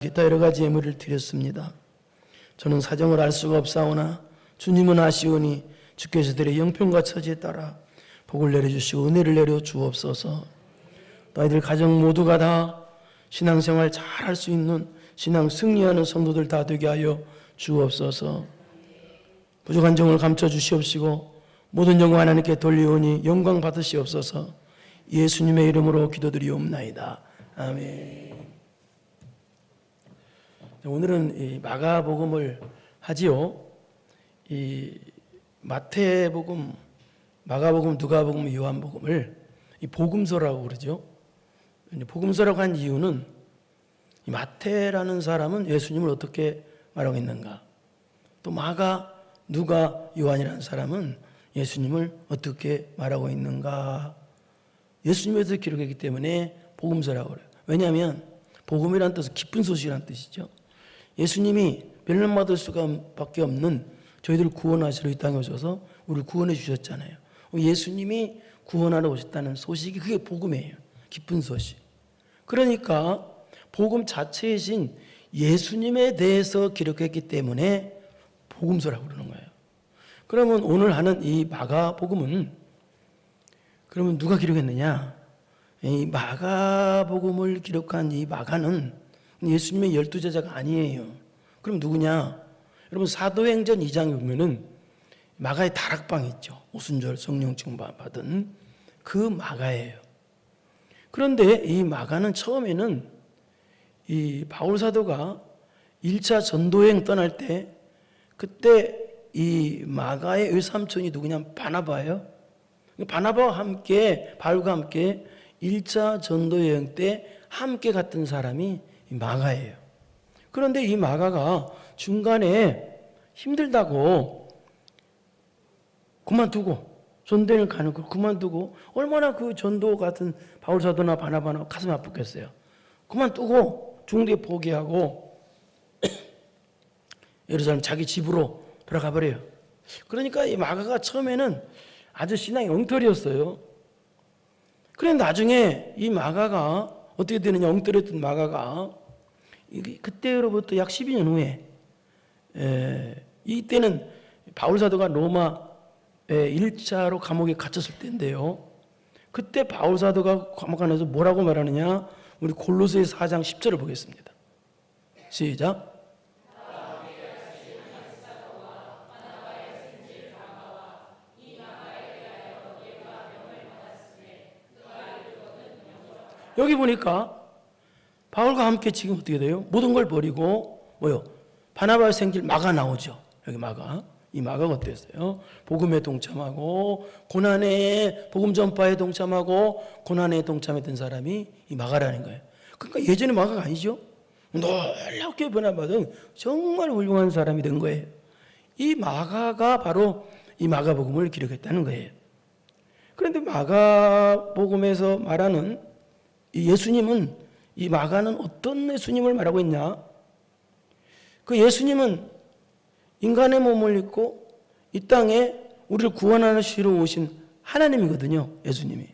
기타 여러 가지 예물을 드렸습니다. 저는 사정을 알 수가 없사오나 주님은 아시오니 주께서 들의 형편과 처지에 따라 복을 내려주시고 은혜를 내려 주옵소서. 또 아이들 가정 모두가 다 신앙생활 잘 할 수 있는 신앙 승리하는 성도들 다 되게 하여 주옵소서. 부족한 점을 감춰 주시옵시고 모든 영광 하나님께 돌리오니 영광 받으시옵소서. 예수님의 이름으로 기도드리옵나이다. 아멘. 오늘은 이 마가복음을 하지요. 이 마태복음, 마가복음, 누가복음, 요한복음을 이 복음서라고 그러죠. 복음서라고 한 이유는 이 마태라는 사람은 예수님을 어떻게 말하고 있는가, 또 마가, 누가, 요한이라는 사람은 예수님을 어떻게 말하고 있는가, 예수님에 대해서 기록했기 때문에 복음서라고 그래요. 왜냐하면 복음이라는 뜻은 기쁜 소식이라는 뜻이죠. 예수님이 멸망받을 수밖에 없는 저희들을 구원하시러 이 땅에 오셔서 우리를 구원해 주셨잖아요. 예수님이 구원하러 오셨다는 소식이 그게 복음이에요. 기쁜 소식. 그러니까 복음 자체이신 예수님에 대해서 기록했기 때문에 복음서라고 그러는 거예요. 그러면 오늘 하는 이 마가복음은 그러면 누가 기록했느냐? 이 마가복음을 기록한 이 마가는 예수님의 12제자가 아니에요. 그럼 누구냐? 여러분 사도행전 2장에 보면은 마가의 다락방이 있죠. 오순절 성령 충만 받은 그 마가예요. 그런데 이 마가는 처음에는 이 바울 사도가 1차 전도여행 떠날 때 그때 이 마가의 외삼촌이 누구냐면 바나바예요. 바나바와 함께 바울과 함께 1차 전도여행 때 함께 갔던 사람이 마가예요. 그런데 이 마가가 중간에 힘들다고 그만두고 전도여행 가는 걸 그만두고 얼마나 그 전도 같은 바울 사도나 바나바나 가슴 아팠겠어요. 그만두고 중대 포기하고 예루살렘 자기 집으로 돌아가 버려요. 그러니까 이 마가가 처음에는 아주 신앙이 엉터리였어요. 그런데 나중에 이 마가가 어떻게 되느냐, 엉터리였던 마가가 그때로부터 약 12년 후에 이때는 바울 사도가 로마 1차로 감옥에 갇혔을 때인데요. 그때 바울 사도가 감옥 안에서 뭐라고 말하느냐, 우리 골로새 4장 10절을 보겠습니다. 시작. 여기 보니까 바울과 함께 지금 어떻게 돼요? 모든 걸 버리고 뭐요? 바나바의 생길 마가 나오죠. 여기 마가. 이 마가가 어땠어요? 복음에 동참하고 고난에 복음 전파에 동참하고 고난에 동참했던 사람이 이 마가라는 거예요. 그러니까 예전에 마가가 아니죠. 놀랍게 변화받은 정말 훌륭한 사람이 된 거예요. 이 마가가 바로 이 마가복음을 기록했다는 거예요. 그런데 마가복음에서 말하는 이 예수님은, 이 마가는 어떤 예수님을 말하고 있냐? 그 예수님은 인간의 몸을 입고 이 땅에 우리를 구원하시러 오신 하나님이거든요. 예수님이.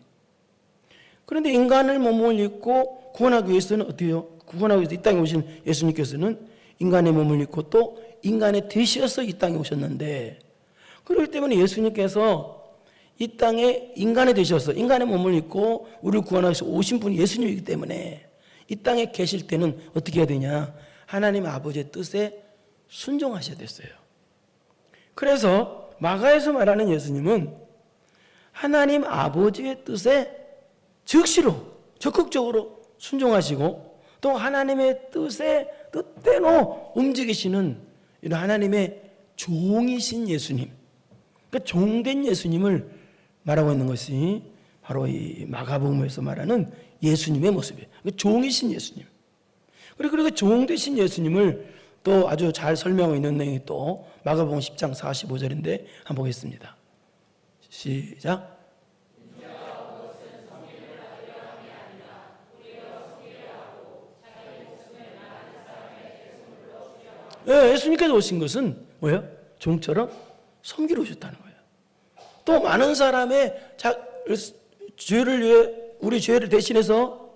그런데 인간의 몸을 입고 구원하기 위해서는 어때요? 구원하기 위해서 이 땅에 오신 예수님께서는 인간의 몸을 입고 또 인간의 되시어서 이 땅에 오셨는데, 그렇기 때문에 예수님께서 이 땅에 인간이 되셔서 인간의 몸을 입고 우리를 구원하기 위해서 오신 분이 예수님이기 때문에 이 땅에 계실 때는 어떻게 해야 되냐? 하나님 아버지의 뜻에 순종하셔야 됐어요. 그래서 마가에서 말하는 예수님은 하나님 아버지의 뜻에 즉시로 적극적으로 순종하시고 또 하나님의 뜻대로 움직이시는 이런 하나님의 종이신 예수님, 그러니까 종된 예수님을 말하고 있는 것이 바로 이 마가복음에서 말하는 예수님의 모습이에요. 종이신 예수님. 그리고 그 종되신 예수님을 또 아주 잘 설명하고 있는 내용이 또 마가복음 10장 45절인데 한번 보겠습니다. 시작. 예수님께서 오신 것은 뭐예요? 종처럼 섬기러 오셨다는 거예요. 또 많은 사람의 죄를 위해 우리 죄를 대신해서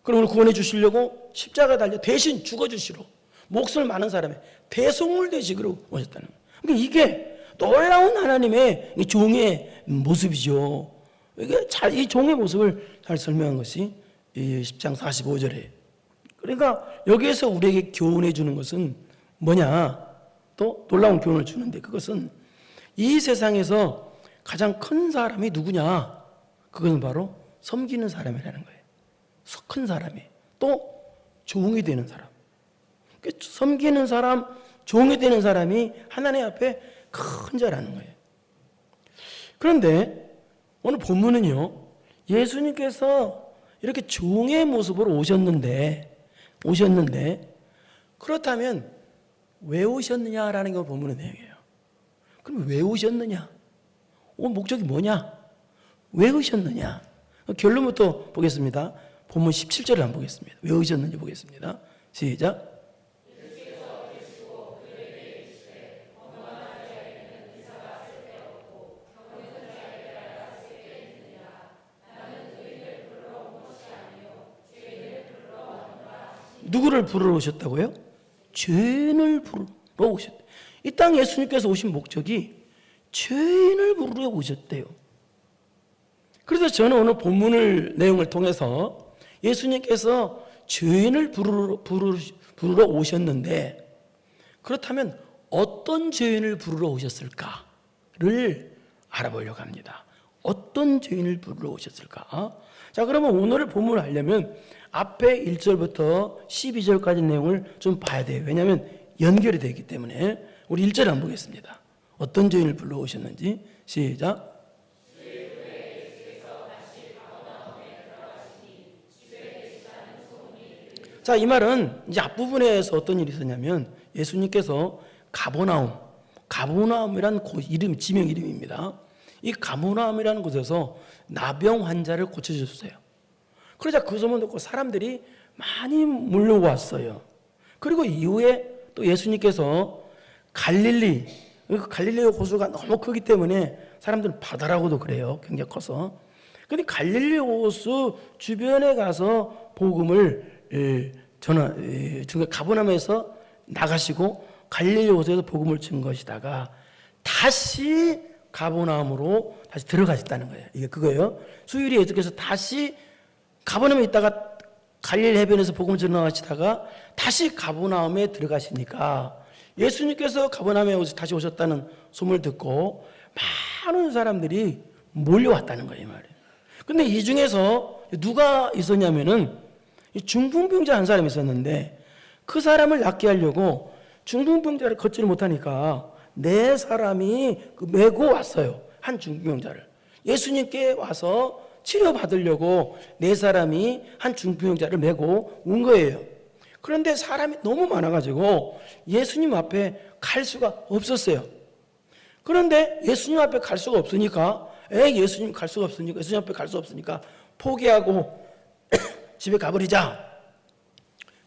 그럼 우리 구원해 주시려고 십자가 달려 대신 죽어주시러 목숨을 많은 사람의 대속물 되시기로 오셨다는 거예요. 그러니까 이게 놀라운 하나님의 종의 모습이죠. 이게 이 종의 모습을 잘 설명한 것이 이 10장 45절에. 그러니까 여기에서 우리에게 교훈해 주는 것은 뭐냐? 또 놀라운 교훈을 주는데 그것은 이 세상에서 가장 큰 사람이 누구냐? 그것은 바로 섬기는 사람이라는 거예요. 큰 사람이. 또 종이 되는 사람. 섬기는 사람, 종이 되는 사람이 하나님 앞에 큰 자라는 거예요. 그런데 오늘 본문은요, 예수님께서 이렇게 종의 모습으로 오셨는데 그렇다면 왜 오셨느냐라는 걸 본문의 내용이에요. 그럼 왜 오셨느냐? 온 목적이 뭐냐? 왜 오셨느냐? 결론부터 보겠습니다. 본문 17절을 한번 보겠습니다. 왜 오셨는지 보겠습니다. 시작. 누구를 부르러 오셨다고요? 죄인을 부르러 오셨대요. 이 땅 예수님께서 오신 목적이 죄인을 부르러 오셨대요. 그래서 저는 오늘 본문을 내용을 통해서 예수님께서 죄인을 부르러 오셨는데 그렇다면 어떤 죄인을 부르러 오셨을까를 알아보려고 합니다. 어떤 죄인을 부르러 오셨을까? 자, 그러면 오늘 본문을 알려면 앞에 1절부터 12절까지 내용을 좀 봐야 돼요. 왜냐하면 연결이 되기 때문에 우리 1절 한번 보겠습니다. 어떤 죄인을 불러오셨는지 시작. 자, 이 말은 이제 앞부분에서 어떤 일이 있었냐면 예수님께서 가버나움이라는 이름, 지명 이름입니다. 이 가버나움이라는 곳에서 나병 환자를 고쳐주셨어요. 그러자 그 소문 듣고 사람들이 많이 몰려왔어요. 그리고 이후에 또 예수님께서 갈릴리 호수가 너무 크기 때문에 사람들은 바다라고도 그래요. 굉장히 커서. 근데 갈릴리 호수 주변에 가서 복음을 가버나움에서 나가시고 갈릴리 호수에서 복음을 증거하시다가 다시 가버나움으로 다시 들어가셨다는 거예요. 이게 그거예요. 수요일에 예수께서 다시 가버나움에 있다가 갈릴리 해변에서 복음을 전하시다가 다시 가버나움에 들어가시니까 예수님께서 가버나움에 다시 오셨다는 소문을 듣고 많은 사람들이 몰려왔다는 거예요, 이 말이에요. 근데 이 중에서 누가 있었냐면은 중풍병자 한 사람이 있었는데 그 사람을 낫게 하려고 중풍병자를 걷지를 못하니까 네 사람이 메고 왔어요. 한 중풍병자를. 예수님께 와서 치료받으려고 네 사람이 한 중풍병자를 메고 온 거예요. 그런데 사람이 너무 많아가지고 예수님 앞에 갈 수가 없었어요. 그런데 예수님 앞에 갈 수가 없으니까 예수님 앞에 갈 수 없으니까 포기하고 집에 가버리자.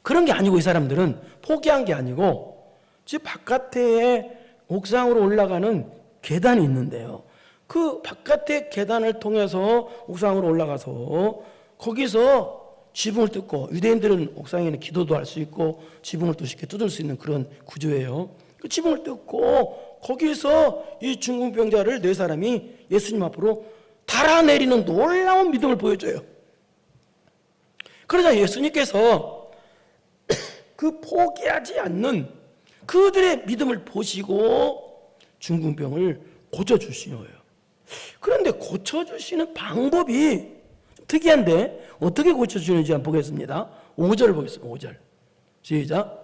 그런 게 아니고 이 사람들은 포기한 게 아니고 집 바깥에 옥상으로 올라가는 계단이 있는데요. 그 바깥의 계단을 통해서 옥상으로 올라가서 거기서 지붕을 뜯고, 유대인들은 옥상에는 기도도 할 수 있고 지붕을 또 쉽게 뜯을 수 있는 그런 구조예요. 그 지붕을 뜯고 거기서 이 중풍병자를 네 사람이 예수님 앞으로 달아내리는 놀라운 믿음을 보여줘요. 그러자 예수님께서 그 포기하지 않는 그들의 믿음을 보시고 중풍병을 고쳐주신 거예요. 그런데 고쳐주시는 방법이 특이한데 어떻게 고쳐주는지 한번 보겠습니다. 5절을 보겠습니다. 5절 시작.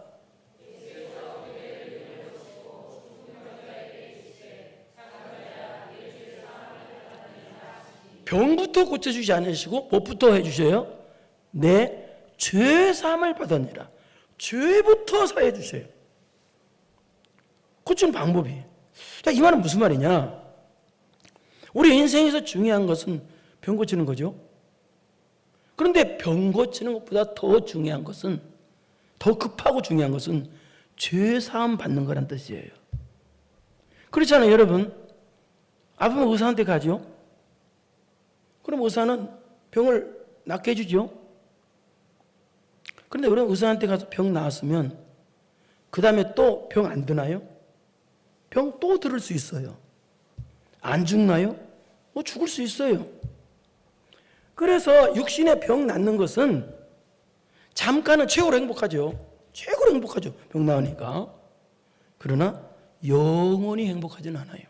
병부터 고쳐주지 않으시고 뭐부터 해주셔요? 내 죄사함을 받았느라. 죄부터 사해 주세요. 고치는 방법이. 자, 이 말은 무슨 말이냐? 우리 인생에서 중요한 것은 병 고치는 거죠. 그런데 병 고치는 것보다 더 중요한 것은, 더 급하고 중요한 것은 죄사함 받는 거란 뜻이에요. 그렇잖아요, 여러분. 아프면 의사한테 가죠. 그럼 의사는 병을 낫게 해주죠. 그런데 우리가 의사한테 가서 병 나았으면 그 다음에 또 병 안 드나요? 병 또 들을 수 있어요. 안 죽나요? 죽을 수 있어요. 그래서 육신의 병 낫는 것은 잠깐은 최고로 행복하죠. 최고로 행복하죠. 병 나으니까. 그러나 영원히 행복하지는 않아요.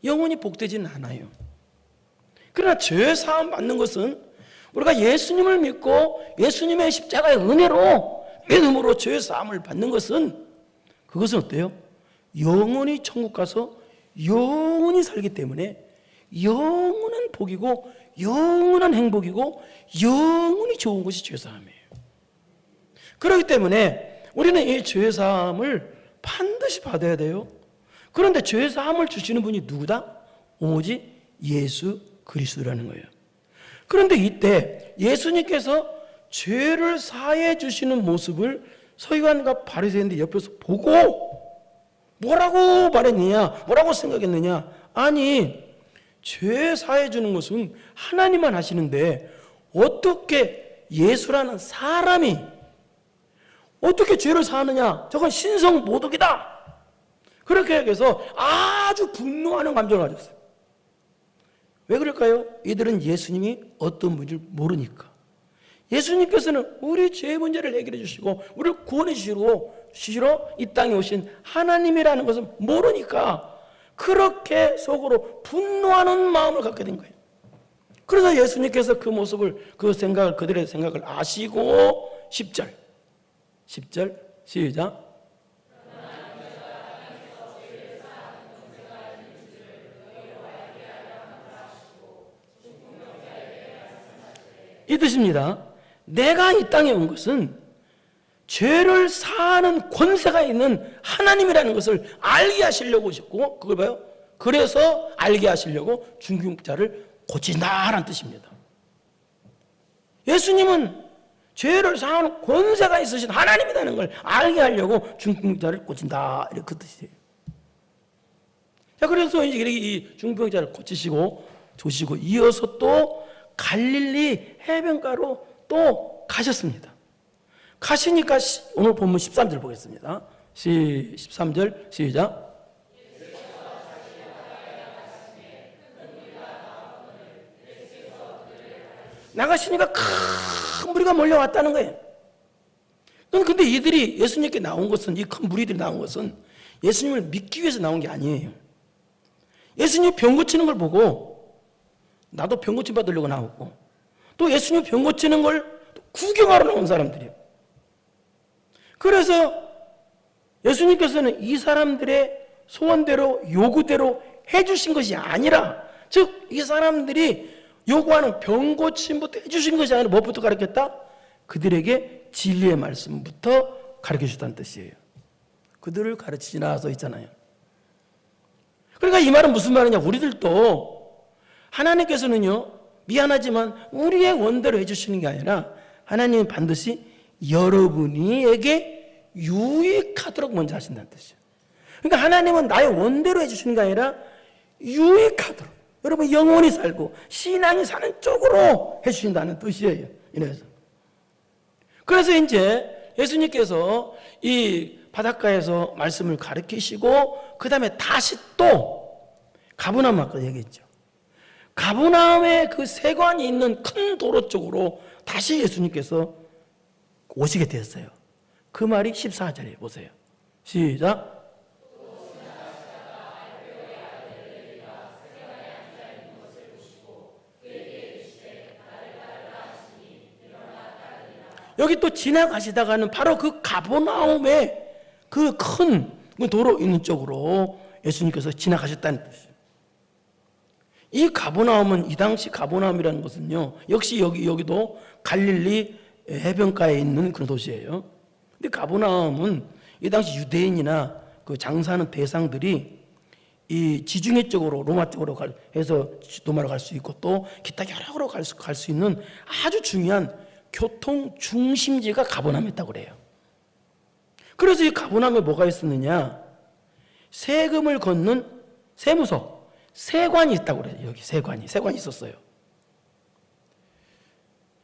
영원히 복되지는 않아요. 그러나 죄 사함 받는 것은 우리가 예수님을 믿고 예수님의 십자가의 은혜로 믿음으로 죄 사함을 받는 것은 그것은 어때요? 영원히 천국 가서 영원히 살기 때문에 영원한 복이고 영원한 행복이고 영원히 좋은 것이 죄 사함이에요. 그렇기 때문에 우리는 이 죄 사함을 반드시 받아야 돼요. 그런데 죄 사함을 주시는 분이 누구다? 오직 예수 그리스도라는 거예요. 그런데 이때 예수님께서 죄를 사해 주시는 모습을 서기관과 바리새인들 옆에서 보고 뭐라고 말했느냐? 뭐라고 생각했느냐? 아니, 죄 사해 주는 것은 하나님만 하시는데 어떻게 예수라는 사람이 어떻게 죄를 사하느냐? 저건 신성 모독이다. 그렇게 해서 아주 분노하는 감정을 가졌어요. 왜 그럴까요? 이들은 예수님이 어떤 분인지 모르니까. 예수님께서는 우리 죄 문제를 해결해 주시고 우리를 구원해 주시러 이 땅에 오신 하나님이라는 것을 모르니까 그렇게 속으로 분노하는 마음을 갖게 된 거예요. 그래서 예수님께서 그 모습을, 그 생각을, 그들의 생각을 아시고 10절 시작. 이 뜻입니다. 내가 이 땅에 온 것은 죄를 사하는 권세가 있는 하나님이라는 것을 알게 하시려고 오셨고, 그걸 봐요. 그래서 알게 하시려고 중풍자를 고친다라는 뜻입니다. 예수님은 죄를 사하는 권세가 있으신 하나님이라는 걸 알게 하려고 중풍자를 고친다, 이렇게 그 뜻이에요. 자, 그래서 이제 이렇게 이 중풍자를 고치시고 조시고 이어서 또 갈릴리 해변가로 또 가셨습니다. 가시니까 오늘 본문 13절 보겠습니다. 13절 시작. 나가시니까 큰 무리가 몰려왔다는 거예요. 근데 이들이 예수님께 나온 것은, 이 큰 무리들이 나온 것은 예수님을 믿기 위해서 나온 게 아니에요. 예수님이 병 고치는 걸 보고 나도 병 고침 받으려고 나왔고, 또 예수님 병 고치는 걸 구경하러 나온 사람들이에요. 그래서 예수님께서는 이 사람들의 소원대로 요구대로 해주신 것이 아니라, 즉 이 사람들이 요구하는 병 고침부터 해주신 것이 아니라 무엇부터 가르쳤다? 그들에게 진리의 말씀부터 가르쳐주셨다는 뜻이에요. 그들을 가르치지 나서 있잖아요. 그러니까 이 말은 무슨 말이냐? 우리들도 하나님께서는요, 미안하지만 우리의 원대로 해주시는 게 아니라 하나님은 반드시 여러분에게 유익하도록 먼저 하신다는 뜻이에요. 그러니까 하나님은 나의 원대로 해주시는 게 아니라 유익하도록, 여러분 영원히 살고 신앙이 사는 쪽으로 해주신다는 뜻이에요. 그래서 이제 예수님께서 이 바닷가에서 말씀을 가르치시고 그 다음에 다시 또 가버나움 아까 얘기했죠. 가버나움의 그 세관이 있는 큰 도로 쪽으로 다시 예수님께서 오시게 되었어요. 그 말이 14절에 보세요. 시작. 여기 또 지나가시다가는 바로 그 가버나움의 그 큰 도로 있는 쪽으로 예수님께서 지나가셨다는 뜻이에요. 이 가버나움은, 이 당시 가버나움이라는 것은요, 역시 여기도 갈릴리 해변가에 있는 그런 도시예요. 근데 가버나움은 이 당시 유대인이나 그 장사하는 대상들이 이 지중해 쪽으로, 로마 쪽으로 해서 로마로 갈 수 있고 또 기타 여러 곳으로 갈 수 있는 아주 중요한 교통 중심지가 가버나움이었다고 그래요. 그래서 이 가버나움에 뭐가 있었느냐? 세금을 걷는 세무서, 세관이 있다고 그래요. 여기 세관이 있었어요.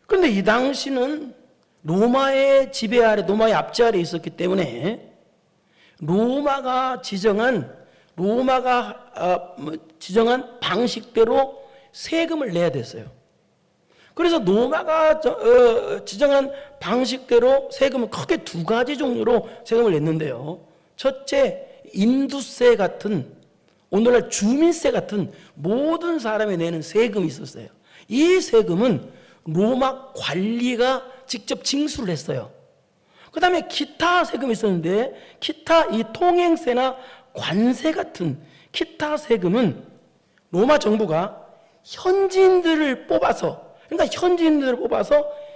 그런데 이 당시는 로마의 지배 아래, 로마의 압제 아래 있었기 때문에 로마가 지정한 방식대로 세금을 내야 됐어요. 그래서 로마가 지정한 방식대로 세금은 크게 두 가지 종류로 세금을 냈는데요. 첫째, 인두세 같은, 오늘날 주민세 같은 모든 사람이 내는 세금이 있었어요. 이 세금은 로마 관리가 직접 징수를 했어요. 그 다음에 기타 세금이 있었는데, 기타 이 통행세나 관세 같은 기타 세금은 로마 정부가 현지인들을 뽑아서,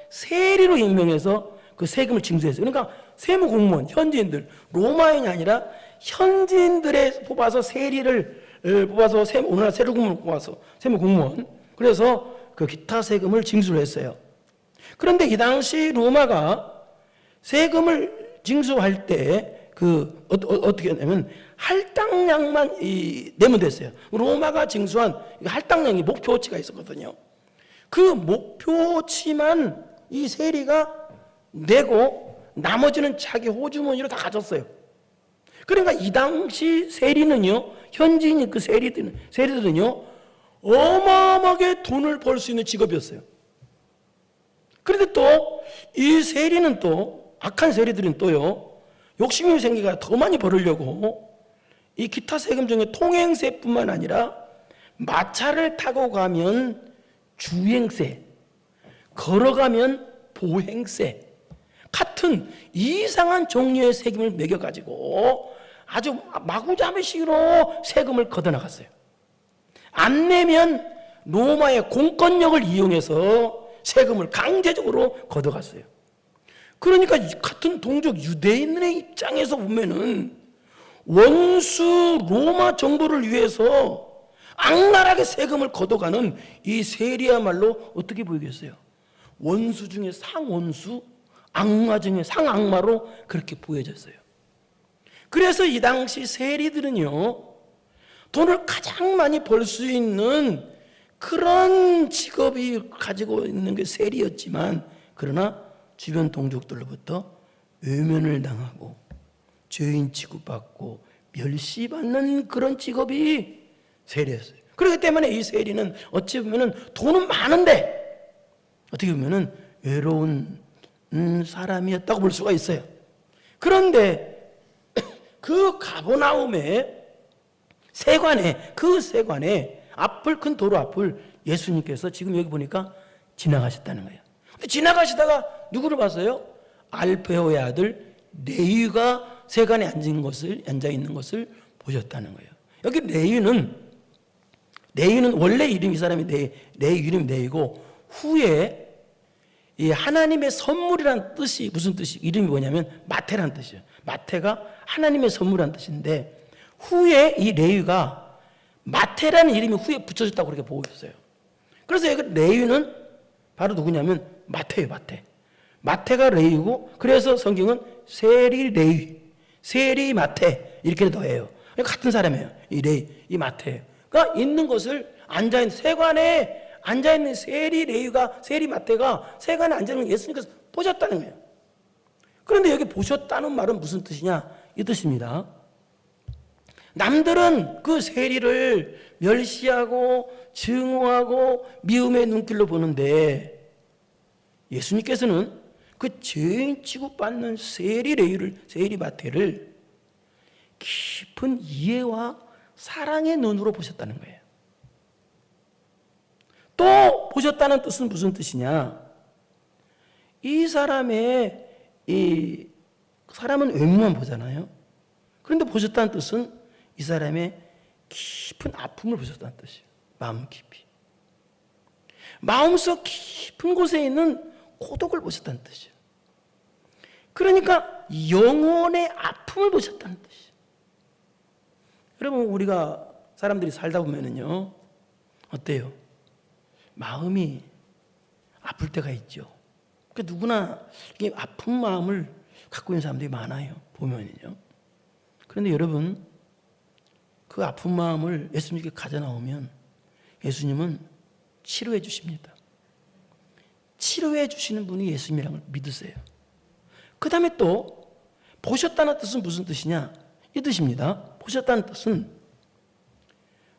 세리로 임명해서 그 세금을 징수했어요. 그러니까 세무 공무원, 현지인들, 로마인이 아니라 현지인들에 뽑아서 세리를 뽑아서 오늘날 세무공무원을 뽑아서 세무 공무원, 그래서 그 기타 세금을 징수를 했어요. 그런데 이 당시 로마가 세금을 징수할 때 어떻게 하냐면 할당량만 내면 됐어요. 로마가 징수한 할당량이 목표치가 있었거든요. 그 목표치만 이 세리가 내고 나머지는 자기 호주머니로 다 가졌어요. 그러니까 이 당시 세리는요, 현지인 그 세리들은요, 어마어마하게 돈을 벌 수 있는 직업이었어요. 그런데 또 이 세리는 또, 악한 세리들은 또요, 욕심이 생기가 더 많이 벌으려고 이 기타 세금 중에 통행세뿐만 아니라 마차를 타고 가면 주행세, 걸어가면 보행세 같은 이상한 종류의 세금을 매겨가지고 아주 마구잡이식으로 세금을 걷어나갔어요. 안 내면 로마의 공권력을 이용해서 세금을 강제적으로 걷어갔어요. 그러니까 같은 동족 유대인의 입장에서 보면은 원수 로마 정부를 위해서 악랄하게 세금을 걷어가는 이 세리야말로 어떻게 보이겠어요? 원수 중에 상원수, 악마 중에 상악마로 그렇게 보여졌어요. 그래서 이 당시 세리들은요, 돈을 가장 많이 벌 수 있는 그런 직업이 가지고 있는 게 세리였지만, 그러나 주변 동족들로부터 외면을 당하고 죄인 취급받고 멸시받는 그런 직업이 세리였어요. 그렇기 때문에 이 세리는 어찌 보면 돈은 많은데 어떻게 보면 외로운 사람이었다고 볼 수가 있어요. 그런데 그 가버나움의 세관에, 그 세관에 앞을, 큰 도로 앞을 예수님께서 지금 여기 보니까 지나가셨다는 거예요. 근데 지나가시다가 누구를 봤어요? 알페오의 아들 레위가 세관에 앉아 있는 것을 보셨다는 거예요. 여기 레위는 원래 이름이, 이 사람이 레위 이름이 레위고, 후에 이 하나님의 선물이란 뜻이, 무슨 뜻이, 이름이 뭐냐면 마태란 뜻이에요. 마태가 하나님의 선물이란 뜻인데, 후에 이 레위가 마태라는 이름이 후에 붙여졌다고 그렇게 보고 있어요. 그래서 여기 레위는 바로 누구냐면 마태예요. 마태가 레위고, 그래서 성경은 세리 레위, 세리 마태 이렇게 더해요. 같은 사람이에요. 이 레위, 이 마태가 있는 것을, 앉아있는 세관에 앉아있는 세리 레위가, 세리 마태가 세관에 앉아있는 예수님께서 보셨다는 거예요. 그런데 여기 보셨다는 말은 무슨 뜻이냐? 이 뜻입니다. 남들은 그 세리를 멸시하고 증오하고 미움의 눈길로 보는데, 예수님께서는 그 죄인 취급받는 세리 레위를, 세리 마태를 깊은 이해와 사랑의 눈으로 보셨다는 거예요. 또 보셨다는 뜻은 무슨 뜻이냐? 이 사람은 외모만 보잖아요. 그런데 보셨다는 뜻은 이 사람의 깊은 아픔을 보셨다는 뜻이에요. 마음 깊이. 마음속 깊은 곳에 있는 고독을 보셨다는 뜻이에요. 그러니까 영혼의 아픔을 보셨다는 뜻이에요. 여러분, 우리가 사람들이 살다 보면은요, 어때요? 마음이 아플 때가 있죠. 그러니까 누구나 이게 아픈 마음을 갖고 있는 사람들이 많아요. 보면은요. 그런데 여러분, 그 아픈 마음을 예수님께 가져 나오면 예수님은 치료해 주십니다. 치료해 주시는 분이 예수님이라는 걸 믿으세요. 그 다음에 또 보셨다는 뜻은 무슨 뜻이냐? 이 뜻입니다. 보셨다는 뜻은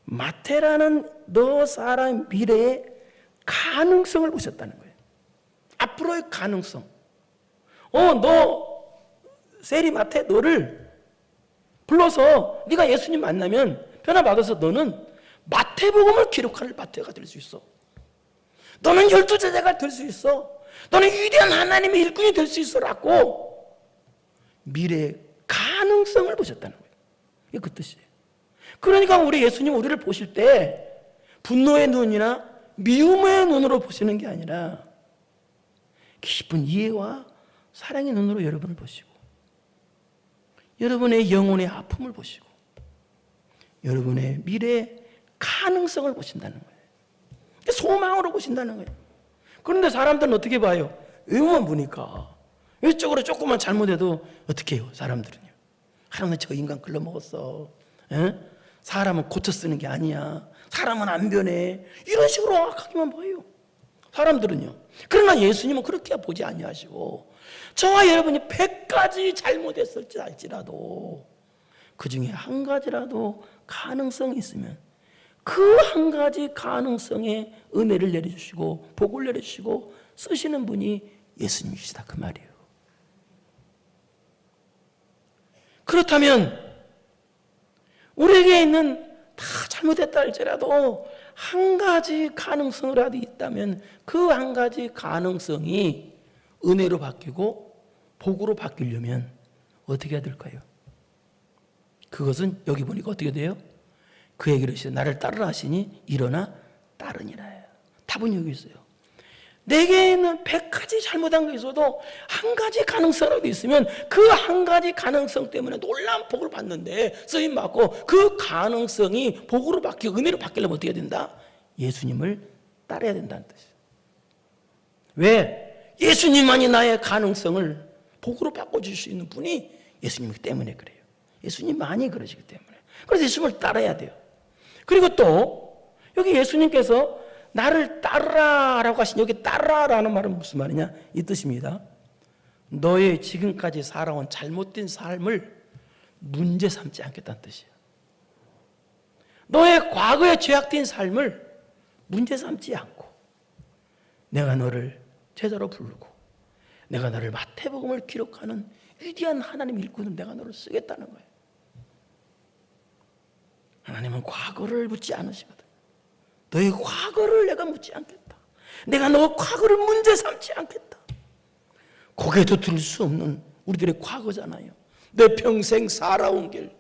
마태라는 너 사람의 미래의 가능성을 보셨다는 거예요. 앞으로의 가능성. 너 세리 마태 너를 불러서 네가 예수님 만나면 변화받아서 너는 마태복음을 기록할 마태가 될 수 있어. 너는 12제자가 될 수 있어. 너는 위대한 하나님의 일꾼이 될 수 있어라고 미래의 가능성을 보셨다는 거예요. 이게 그 뜻이에요. 그러니까 우리 예수님 우리를 보실 때 분노의 눈이나 미움의 눈으로 보시는 게 아니라 깊은 이해와 사랑의 눈으로 여러분을 보시고 여러분의 영혼의 아픔을 보시고 여러분의 미래의 가능성을 보신다는 거예요. 소망으로 보신다는 거예요. 그런데 사람들은 어떻게 봐요? 의문만 보니까 이쪽으로 조금만 잘못해도 어떻게 해요? 사람들은요. 하나님 저 인간 글러먹었어. 사람은 고쳐 쓰는 게 아니야. 사람은 안 변해. 이런 식으로 악하게만 봐요. 사람들은요. 그러나 예수님은 그렇게 보지 아니하시고 저와 여러분이 100가지 잘못했을지 알지라도 그 중에 한 가지라도 가능성이 있으면 그 한 가지 가능성에 은혜를 내려주시고 복을 내려주시고 쓰시는 분이 예수님이시다 그 말이에요. 그렇다면 우리에게 있는 다 잘못했다 할지라도 한 가지 가능성이라도 있다면 그 한 가지 가능성이 은혜로 바뀌고 복으로 바뀌려면 어떻게 해야 될까요? 그것은 여기 보니까 어떻게 돼요? 그에게 이르시되 나를 따르라 하시니 일어나 따르니라. 답은 여기 있어요. 내게 있는 100가지 잘못한 게 있어도 한 가지 가능성이라도 있으면 그 한 가지 가능성 때문에 놀라운 복을 받는데 쓰임 받고 그 가능성이 복으로 바뀌고 은혜로 바뀌려면 어떻게 해야 된다? 예수님을 따라야 된다는 뜻이에요. 왜? 예수님만이 나의 가능성을 복으로 바꿔줄 수 있는 분이 예수님이기 때문에 그래요. 예수님만이 그러시기 때문에. 그래서 예수님을 따라야 돼요. 그리고 또 여기 예수님께서 나를 따르라라고 하신 여기 따르라라는 말은 무슨 말이냐? 이 뜻입니다. 너의 지금까지 살아온 잘못된 삶을 문제 삼지 않겠다는 뜻이에요. 너의 과거에 죄악된 삶을 문제 삼지 않고 내가 너를 제자로 부르고 내가 너를 마태복음을 기록하는 위대한 하나님 일꾼은 내가 너를 쓰겠다는 거예요. 하나님은 과거를 묻지 않으시거든. 너의 과거를 내가 묻지 않겠다. 내가 너 과거를 문제 삼지 않겠다. 고개도 들 수 없는 우리들의 과거잖아요. 내 평생 살아온 길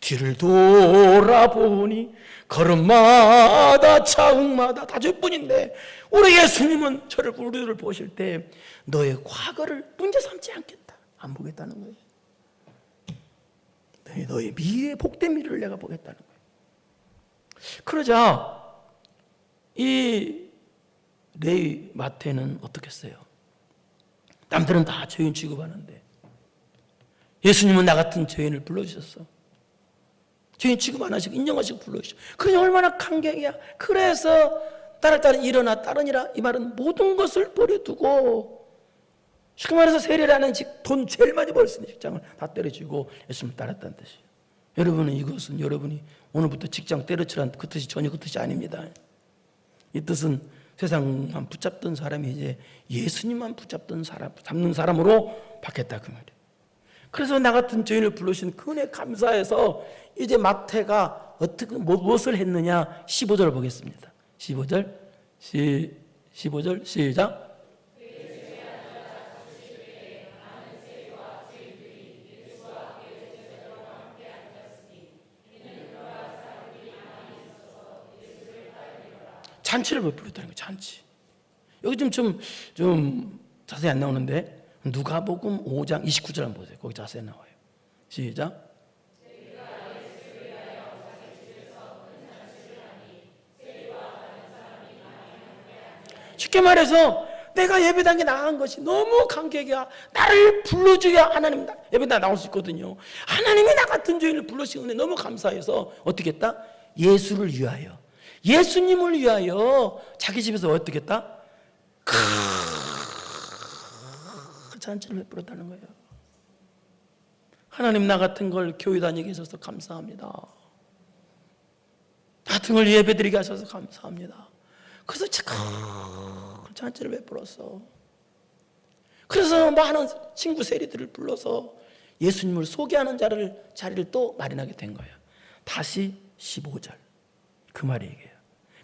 뒤를 돌아보니 걸음마다 차움마다 다 저뿐인데 우리 예수님은 우리를 보실 때 너의 과거를 문제 삼지 않겠다. 안 보겠다는 거예요. 너의 미래 복된 미래를 내가 보겠다는 거예요. 그러자 이 레위 마태는 어떻게 했어요? 남들은 다 죄인 취급하는데 예수님은 나 같은 죄인을 불러주셨어. 죄인 취급 안 하시고 인정하시고 불러주셨어. 그게 얼마나 감격이야. 그래서 나를 따라 일어나 따르니라. 이 말은 모든 것을 버려두고 쉽게 말해서 세례라는 돈 제일 많이 벌 수 있는 직장을 다 때려주고 예수님을 따랐다는 뜻이에요. 여러분은 이것은 여러분이 오늘부터 직장 때려치라는 그 뜻이 전혀 그 뜻이 아닙니다. 이 뜻은 세상만 붙잡던 사람이 이제 예수님만 붙잡는 사람으로 바뀌었다 그 말이에요. 그래서 나 같은 죄인을 불러주신 그 은혜 감사해서 이제 마태가 어떻게 무엇을 했느냐 15절 보겠습니다. 15절 시작. 잔치를 베풀었다는 거예요. 잔치. 여기 좀 자세히 안 나오는데 누가복음 5장 29절 한번 보세요. 거기 자세히 나와요. 시작. 쉽게 말해서 내가 예배당에 나간 것이 너무 감격이야. 나를 불러줘야 하나님 예배당 나올 수 있거든요. 하나님이 나 같은 죄인을 불러주신 은혜 너무 감사해서 어떻게 했다? 예수를 위하여 예수님을 위하여 자기 집에서 어떻게 했다? 큰 잔치를 베풀었다는 거예요. 하나님, 나 같은 걸 교회 다니게 하셔서 감사합니다. 나 같은 걸 예배드리게 하셔서 감사합니다. 그래서 잔치를 베풀었어. 그래서 많은 친구 세리들을 불러서 예수님을 소개하는 자리를 또 마련하게 된 거예요. 다시 15절 그 말이 얘기해요.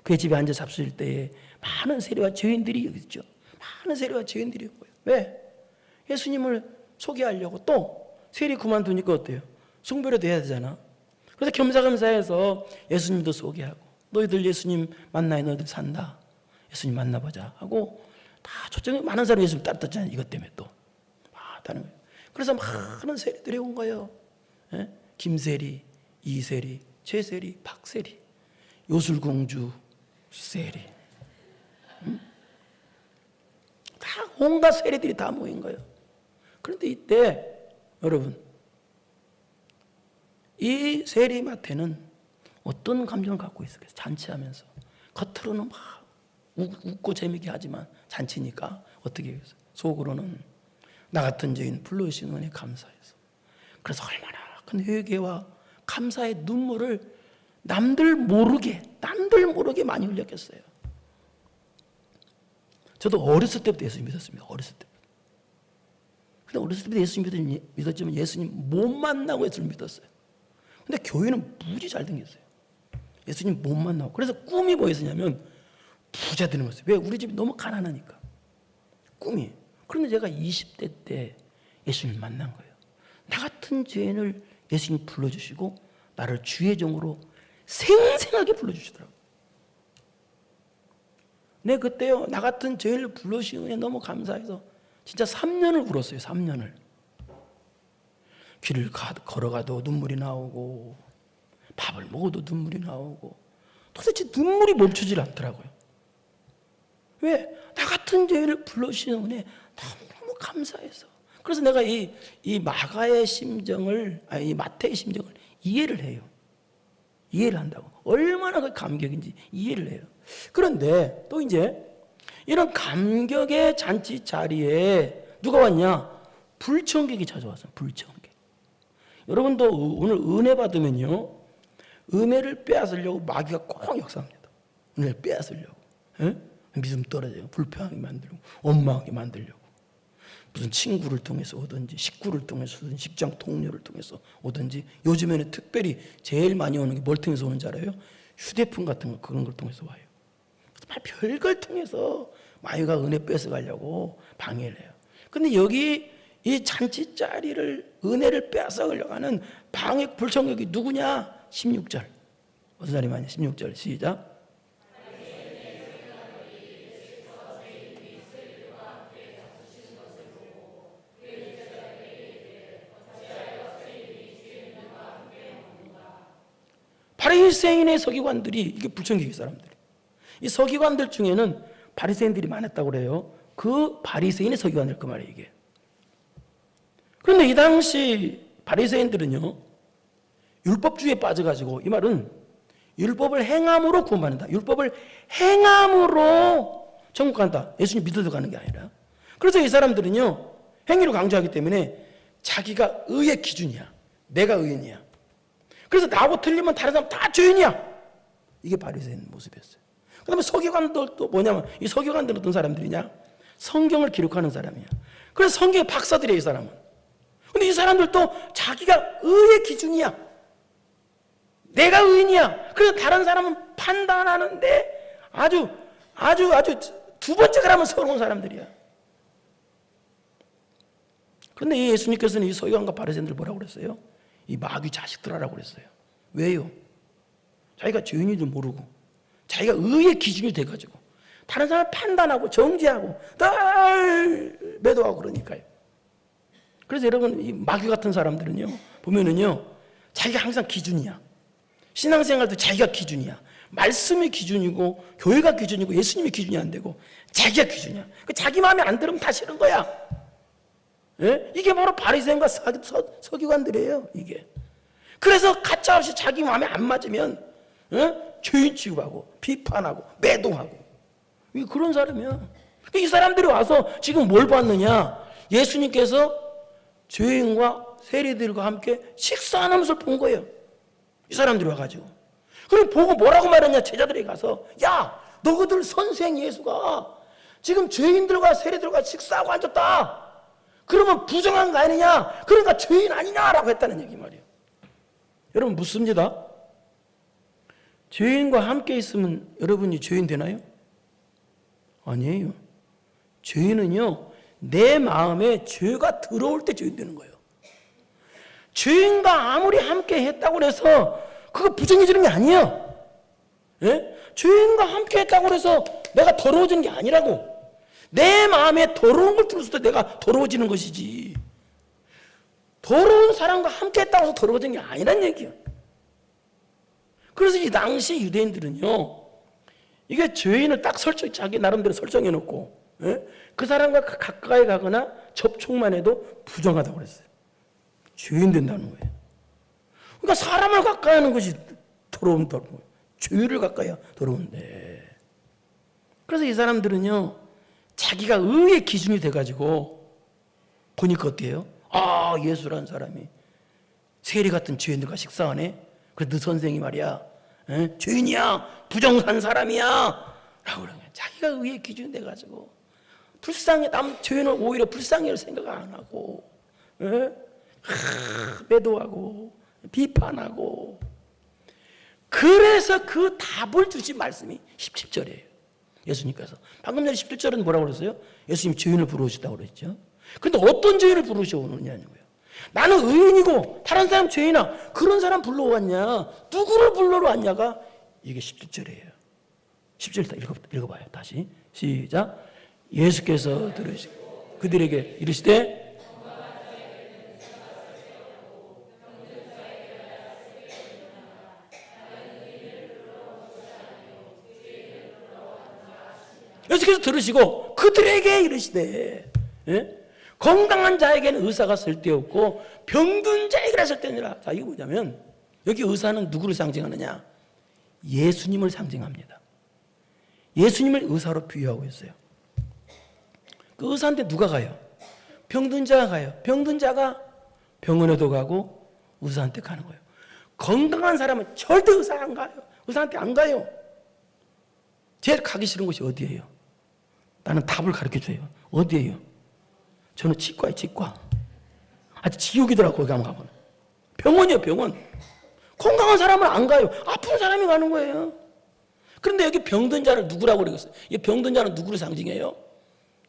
그의 집에 앉아 잡수실 때에 많은 세리와 죄인들이 여기 있죠. 많은 세리와 죄인들이 온 거예요. 왜? 예수님을 소개하려고. 또 세리 그만두니까 어때요? 숭배라도 해야 되잖아. 그래서 겸사겸사해서 예수님도 소개하고, 너희들 예수님 만나야 너희들 산다, 예수님 만나보자 하고 다 초청해. 많은 사람이 예수님 따랐잖아요. 이것 때문에 또 많다는 거예요. 그래서 많은 세리들이 온 거예요. 예? 김세리, 이세리, 최세리, 박세리, 요술공주 세리, 다 온갖 세리들이 다 모인 거예요. 그런데 이때 여러분, 이 세리마태는 어떤 감정을 갖고 있었겠어요? 잔치하면서 겉으로는 막 웃고 재미있게 하지만 잔치니까 어떻게 해요? 속으로는 나 같은 죄인 불러주신 은혜 감사해서, 그래서 얼마나 큰 회개와 감사의 눈물을 남들 모르게 많이 흘렸겠어요. 저도 어렸을 때부터 예수님 믿었습니다. 어렸을 때. 근데 어렸을 때부터 예수님 믿었지만 예수님 못 만나고 예수님 믿었어요. 근데 교회는 무지 잘 생겼어요. 예수님 못 만나고. 그래서 꿈이 뭐였냐면 부자 되는 거였어요. 왜? 우리 집이 너무 가난하니까. 꿈이. 그런데 제가 20대 때 예수님 만난 거예요. 나 같은 죄인을 예수님 불러주시고 나를 주의 종으로 생생하게 불러주시더라고요. 네, 그때요, 나 같은 죄인을 불러주신 은혜 너무 감사해서 진짜 3년을 울었어요. 3년을. 길을 걸어가도 눈물이 나오고, 밥을 먹어도 눈물이 나오고, 도대체 눈물이 멈추질 않더라고요. 왜? 나 같은 죄인을 불러주시는 은혜 너무 감사해서. 그래서 내가 이 마가의 심정을, 이 마태의 심정을 이해를 해요. 이해를 한다고. 얼마나 그 감격인지 이해를 해요. 그런데 또 이제 이런 감격의 잔치 자리에 누가 왔냐? 불청객이 찾아왔어요. 불청객. 여러분도 오늘 은혜 받으면요, 은혜를 빼앗으려고 마귀가 꼭 역사합니다. 은혜를 빼앗으려고. 에? 믿음 떨어져요. 불평하게 만들고, 원망하게 만들려고. 무슨 친구를 통해서 오든지, 식구를 통해서 오든지, 직장 동료를 통해서 오든지, 요즘에는 특별히 제일 많이 오는 게 뭘 통해서 오는 줄 알아요? 휴대폰 같은 거, 그런 걸 통해서 와요. 별걸 통해서 마귀가 은혜 뺏어가려고 방해를 해요. 근데 여기 이 잔치 자리를, 은혜를 빼앗아가려고 하는 방해 불청객이 누구냐? 16절. 무슨 말이 많냐? 16절 시작. 바리새인의 서기관들이, 이게 불청객의 사람들이, 이 서기관들 중에는 바리새인들이 많았다고 그래요. 그 바리새인의 서기관들, 그 말이에요, 이게. 그런데 이 당시 바리새인들은요, 율법주의에 빠져가지고, 이 말은 율법을 행함으로 구원받는다, 율법을 행함으로 천국 간다, 예수님 믿어서 가는 게 아니라. 그래서 이 사람들은요, 행위를 강조하기 때문에 자기가 의의 기준이야, 내가 의인이야. 그래서 나하고 틀리면 다른 사람 다 죄인이야. 이게 바리새인 모습이었어요. 그 다음에 서기관들도 뭐냐면, 이 서기관들은 어떤 사람들이냐? 성경을 기록하는 사람이야. 그래서 성경의 박사들이에요, 이 사람은. 근데 이 사람들도 자기가 의의 기준이야, 내가 의인이야. 그래서 다른 사람은 판단하는데 아주 두 번째 가라면 서러운 사람들이야. 그런데 이 예수님께서는 이 서기관과 바리새인들 뭐라고 그랬어요? 이 마귀 자식들하라고 그랬어요. 왜요? 자기가 죄인인 줄 모르고 자기가 의의 기준이 돼가지고 다른 사람을 판단하고 정죄하고 날 매도하고 그러니까요. 그래서 여러분, 이 마귀 같은 사람들은요, 보면은요, 자기가 항상 기준이야. 신앙생활도 자기가 기준이야. 말씀이 기준이고 교회가 기준이고 예수님이 기준이 안 되고 자기가 기준이야. 자기 마음에 안 들으면 다 싫은 거야. 예? 이게 바로 바리새인과 서기관들이에요, 이게. 그래서 가짜없이 자기 마음에 안 맞으면 죄인 취급하고 비판하고 매도하고, 그런 사람이야. 이 사람들이 와서 지금 뭘 봤느냐? 예수님께서 죄인과 세리들과 함께 식사하는 모습을 본 거예요. 이 사람들이 와가지고. 그럼 보고 뭐라고 말했냐? 제자들이 가서, 야, 너희들 선생 예수가 지금 죄인들과 세리들과 식사하고 앉았다. 그러면 부정한 거 아니냐? 그러니까 죄인 아니냐라고 했다는 얘기 말이에요. 여러분 묻습니다. 죄인과 함께 있으면 여러분이 죄인 되나요? 아니에요. 죄인은요, 내 마음에 죄가 들어올 때 죄인 되는 거예요. 죄인과 아무리 함께 했다고 해서 그거 부정해지는 게 아니에요. 예? 죄인과 함께 했다고 해서 내가 더러워지는 게 아니라고. 내 마음에 더러운 걸 들었을 때 내가 더러워지는 것이지, 더러운 사람과 함께 했다고 해서 더러워지는 게 아니란 얘기예요. 그래서 이 당시 유대인들은요, 이게 죄인을 딱 자기 나름대로 설정해 놓고, 예? 그 사람과 가까이 가거나 접촉만 해도 부정하다고 그랬어요. 죄인 된다는 거예요. 그러니까 사람을 가까이 하는 것이 더러운 거예요. 죄를 가까이 하면 더러운데. 그래서 이 사람들은요, 자기가 의의 기준이 돼가지고 보니까 어때요? 아, 예수라는 사람이 세리 같은 죄인들과 식사하네. 그래서 너 선생이 말이야, 에? 죄인이야, 부정한 사람이야 라고 그러는 거야. 자기가 의의 기준이 돼가지고 불쌍해, 남 죄인을 오히려 불쌍해를 생각 안 하고, 에? 매도하고 비판하고. 그래서 그 답을 주신 말씀이 17절이에요. 예수님께서 방금 전에 17절은 뭐라고 그랬어요? 예수님이 죄인을 부르셨다고 그랬죠. 그런데 어떤 죄인을 부르셔오느냐는 거예요. 나는 의인이고 다른 사람 죄인아, 그런 사람 불러왔냐, 누구를 불러러 왔냐가 이게 17절이에요 17절 읽어봐요. 다시 시작. 예수께서 들으시고 그들에게 이르시되, 예수께서 들으시고 그들에게 이르시되, 예? 건강한 자에게는 의사가 쓸데없고 병든 자에게라 쓸데니라. 자, 이거 뭐냐면 여기 의사는 누구를 상징하느냐? 예수님을 상징합니다. 예수님을 의사로 비유하고 있어요. 그 의사한테 누가 가요? 병든 자가 가요. 병든 자가 병원에도 가고 의사한테 가는 거예요. 건강한 사람은 절대 의사 안 가요. 의사한테 안 가요. 제일 가기 싫은 곳이 어디예요? 나는 답을 가르쳐줘요. 어디예요? 저는 치과예요. 치과. 아주 지옥이더라고요. 거기 한번 가보면. 병원이에요. 병원. 건강한 사람은 안 가요. 아픈 사람이 가는 거예요. 그런데 여기 병든 자를 누구라고 그러겠어요? 이 병든 자는 누구를 상징해요?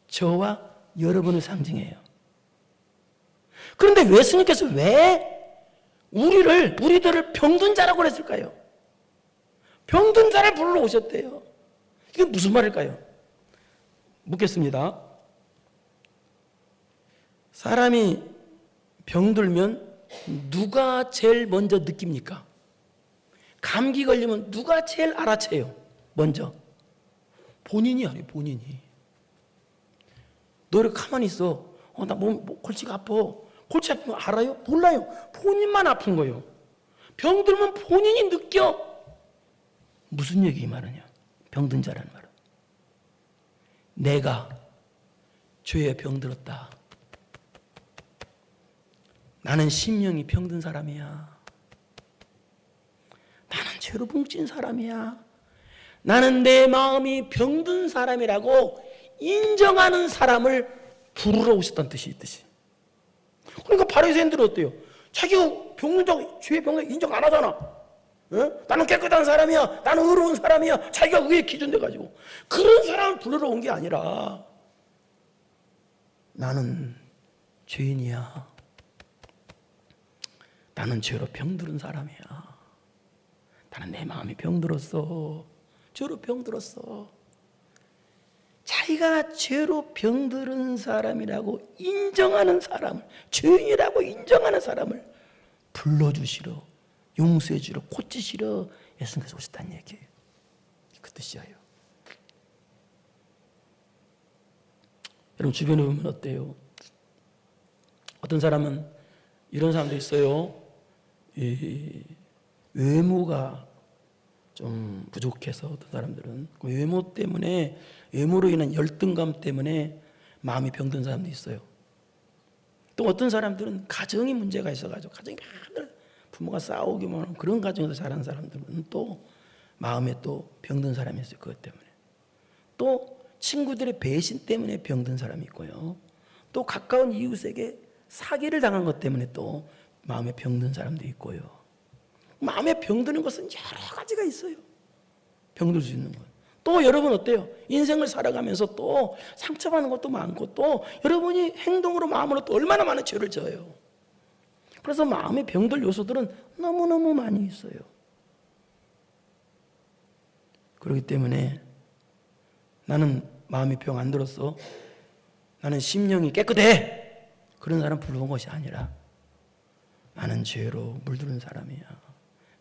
저와 여러분을 상징해요. 그런데 예수님께서 왜 우리들을 병든 자라고 그랬을까요? 병든 자를 불러오셨대요. 이게 무슨 말일까요? 묻겠습니다. 사람이 병들면 누가 제일 먼저 느낍니까? 감기 걸리면 누가 제일 알아채요? 먼저 본인이 알아요. 본인이. 너 이렇게 가만히 있어. 나 골치가 아파. 골치 아픈 거 알아요? 몰라요. 본인만 아픈 거예요. 병들면 본인이 느껴. 무슨 얘기 말하냐? 병든 자라는 말은 내가 죄에 병들었다. 나는 심령이 병든 사람이야. 나는 죄로 뭉친 사람이야. 나는 내 마음이 병든 사람이라고 인정하는 사람을 부르러 오셨다는 뜻이 있듯이. 그러니까 바리새인들은 어때요? 자기가 병든 자, 죄의 병을 인정 안 하잖아. 어? 나는 깨끗한 사람이야. 나는 의로운 사람이야. 자기가 의의 기준 돼가지고 그런 사람을 부르러 온 게 아니라 나는 죄인이야. 나는 죄로 병들은 사람이야. 나는 내 마음이 병들었어. 죄로 병들었어. 자기가 죄로 병들은 사람이라고 인정하는 사람을, 죄인이라고 인정하는 사람을 불러주시러, 용서해주러, 고치시러 예수님께서 오셨다는 얘기예요. 그 뜻이에요. 여러분 주변에 보면 어때요? 어떤 사람은 이런 사람도 있어요. 이 외모가 좀 부족해서 어떤 사람들은 그 외모 때문에, 외모로 인한 열등감 때문에 마음이 병든 사람도 있어요. 또 어떤 사람들은 가정이 문제가 있어가지고 가정이 맨날 부모가 싸우기만 하는 그런 가정에서 자란 사람들은 또 마음에 또 병든 사람이 있어요. 그것 때문에. 또 친구들의 배신 때문에 병든 사람이 있고요. 또 가까운 이웃에게 사기를 당한 것 때문에 또 마음에 병든 사람도 있고요. 마음에 병드는 것은 여러 가지가 있어요. 병들 수 있는 것. 또 여러분 어때요? 인생을 살아가면서 또 상처받는 것도 많고 또 여러분이 행동으로 마음으로 또 얼마나 많은 죄를 져요. 그래서 마음에 병들 요소들은 너무너무 많이 있어요. 그렇기 때문에 나는 마음이 병 안 들었어. 나는 심령이 깨끗해. 그런 사람 부르는 것이 아니라 나는 죄로 물들은 사람이야.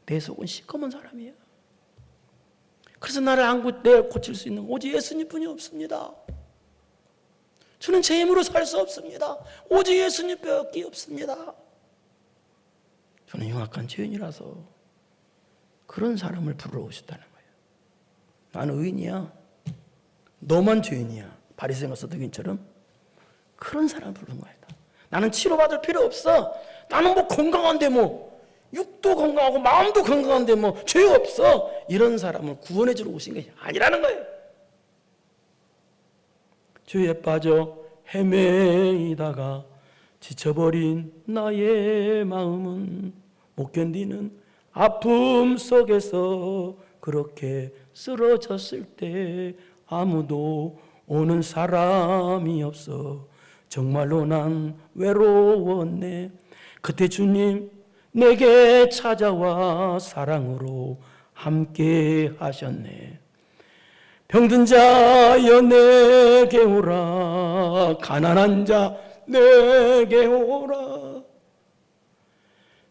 내 속은 시커먼 사람이야. 그래서 나를 내 고칠 수 있는 오직 예수님뿐이 없습니다. 저는 제 힘으로 살 수 없습니다. 오직 예수님밖에 없습니다. 저는 흉악한 죄인이라서 그런 사람을 부르러 오셨다는 거예요. 나는 의인이야. 너만 죄인이야. 바리새인과 서두기인처럼 그런 사람을 부르는 거야. 나는 치료받을 필요 없어. 나는 뭐 건강한데 뭐 육도 건강하고 마음도 건강한데 뭐 죄 없어. 이런 사람을 구원해 주러 오신 것이 아니라는 거예요. 죄에 빠져 헤매이다가 지쳐버린 나의 마음은 못 견디는 아픔 속에서 그렇게 쓰러졌을 때 아무도 오는 사람이 없어 정말로 난 외로웠네. 그때 주님 내게 찾아와 사랑으로 함께 하셨네. 병든 자여 내게 오라. 가난한 자 내게 오라.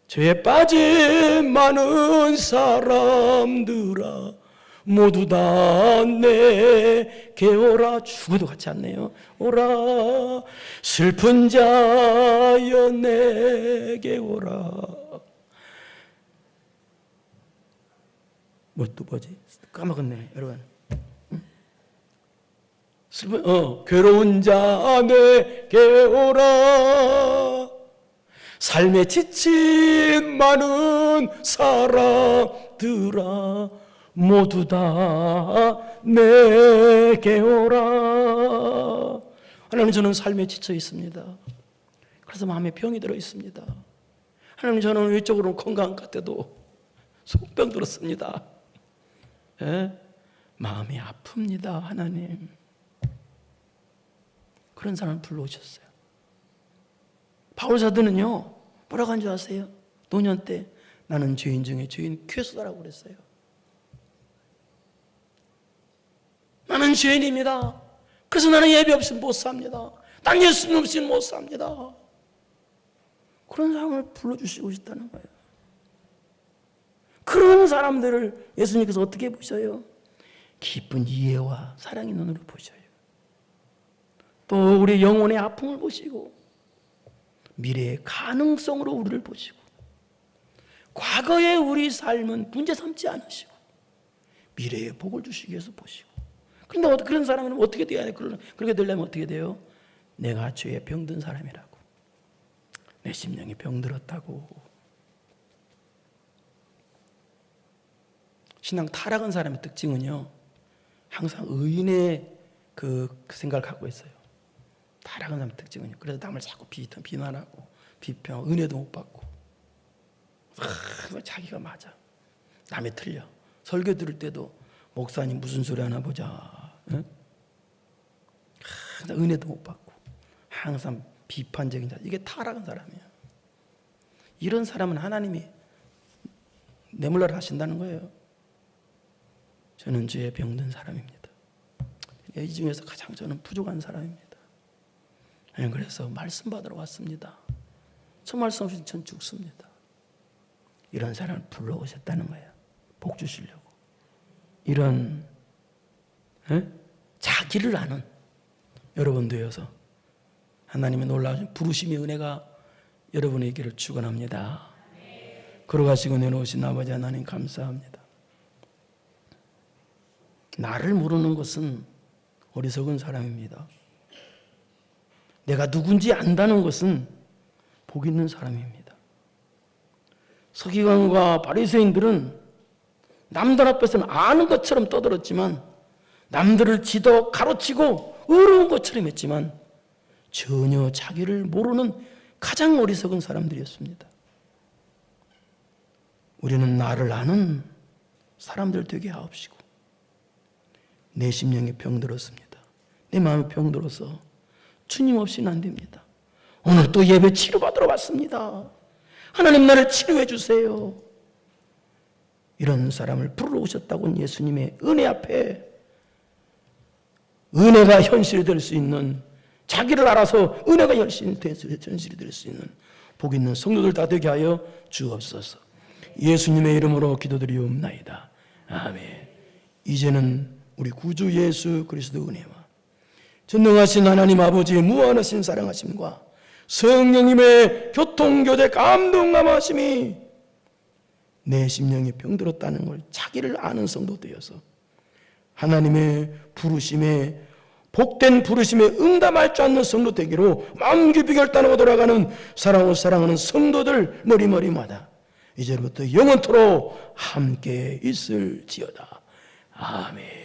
죄에 빠진 많은 사람들아 모두 다 내게 오라. 죽어도 같이 않네요. 오라. 슬픈 자여 내게 오라. 또 뭐지? 까먹었네 여러분. 괴로운 자 내게 오라. 삶에 지친 많은 사람들아 모두 다 내게 오라. 하나님 저는 삶에 지쳐 있습니다. 그래서 마음에 병이 들어 있습니다. 하나님 저는 외적으로는 건강한 것 같아도 속병 들었습니다. 예? 마음이 아픕니다. 하나님 그런 사람을 불러오셨어요. 바울 사도는요 뭐라고 한 줄 아세요? 노년 때 나는 죄인 중에 죄인 괴수다라고 그랬어요. 나는 죄인입니다. 그래서 나는 예배 없이는 못 삽니다. 난 예수님 없이는 못 삽니다. 그런 사람을 불러주시고 싶다는 거예요. 그런 사람들을 예수님께서 어떻게 보셔요? 깊은 이해와 사랑의 눈으로 보셔요. 또 우리 영혼의 아픔을 보시고 미래의 가능성으로 우리를 보시고 과거의 우리 삶은 문제 삼지 않으시고 미래의 복을 주시기 위해서 보시고 그런데 그런 사람은 어떻게 돼야 돼요? 그렇게 되려면 어떻게 돼요? 내가 죄에 병든 사람이라고 내 심령이 병들었다고. 신앙 타락한 사람의 특징은요 항상 의인의 그 생각을 갖고 있어요. 타락한 사람의 특징은요 그래서 남을 자꾸 비난하고 비평하고 은혜도 못 받고 자기가 맞아 남이 틀려. 설교 들을 때도 목사님 무슨 소리 하나 보자. 응? 은혜도 못 받고 항상 비판적인 자. 이게 타락한 사람이에요. 이런 사람은 하나님이 내몰라를 하신다는 거예요. 저는 죄에 병든 사람입니다. 이 중에서 가장 저는 부족한 사람입니다. 그래서 말씀 받으러 왔습니다. 저 말씀 없이 전 죽습니다. 이런 사람을 불러오셨다는 거예요. 복 주시려고. 이런 자기를 아는 여러분 되어서 하나님의 놀라운 부르심의 은혜가 여러분의 길을 축원합니다. 걸어가시고 내놓으신 아버지 하나님 감사합니다. 나를 모르는 것은 어리석은 사람입니다. 내가 누군지 안다는 것은 복 있는 사람입니다. 서기관과 바리새인들은 남들 앞에서는 아는 것처럼 떠들었지만, 남들을 가로치고 어려운 것처럼 했지만 전혀 자기를 모르는 가장 어리석은 사람들이었습니다. 우리는 나를 아는 사람들 되게 하옵시고, 내 심령이 병들었습니다. 내 마음이 병들어서 주님 없이는 안 됩니다. 오늘 또 예배 치료받으러 왔습니다. 하나님 나를 치료해 주세요. 이런 사람을 불러오셨다고는 예수님의 은혜 앞에 은혜가 현실이 될 수 있는, 자기를 알아서 은혜가 현실이 될 수 있는 복 있는 성도들 다 되게 하여 주옵소서. 예수님의 이름으로 기도드리옵나이다. 아멘. 이제는 우리 구주 예수 그리스도 은혜와 전능하신 하나님 아버지의 무한하신 사랑하심과 성령님의 교통교제 감동감하심이 내 심령이 병들었다는 걸 자기를 아는 성도 되어서 하나님의 부르심에, 복된 부르심에 응답할 줄 아는 성도 되기로 마음 깊이 결단하고 돌아가는 사랑하는 성도들 머리마다 이제부터 영원토록 함께 있을지어다. 아멘.